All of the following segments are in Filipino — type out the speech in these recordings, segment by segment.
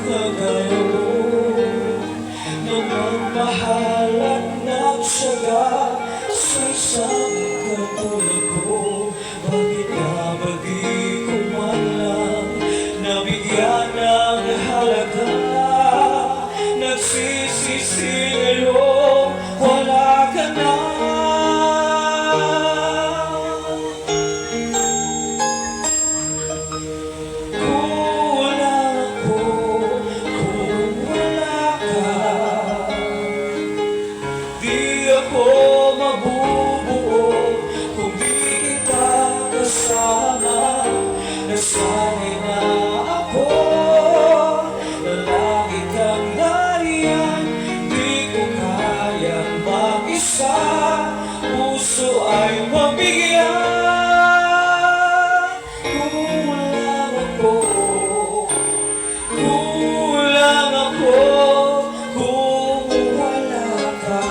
kagaya mo na magmahal at nagsaga sa isang katulad ko. Bakit nga ba di ko man lang nabigyan ng halaga? Nagsisisi ngayon, wala ka na. Nasanay na ako na lagi kang nariyan. Di ko kayang mag-isa, puso ay mabigyan. Kulang ako kung wala ka.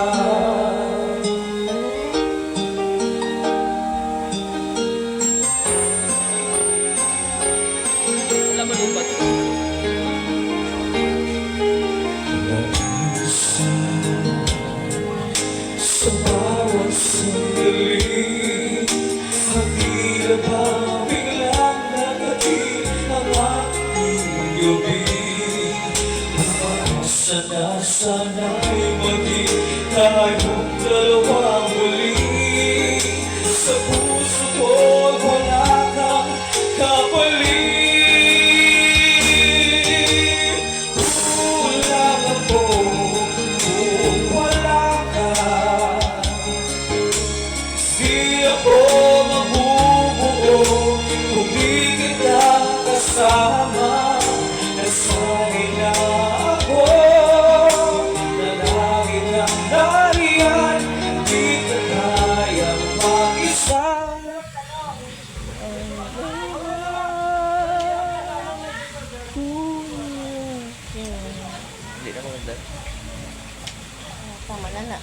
Sa bawat sandali, hindi na ba biglang nagdating ang aking gabi? Sana'y maging tayong dalawa muli. Sa puso ko wala kang kapalit. Kulang ako kung wala ka. Di ako mabubuo kung di kita kasama. Nasanay na ako na lagi kang nariyan. Di ka kayang mag-isa. Hindi na maganda. Tama na na.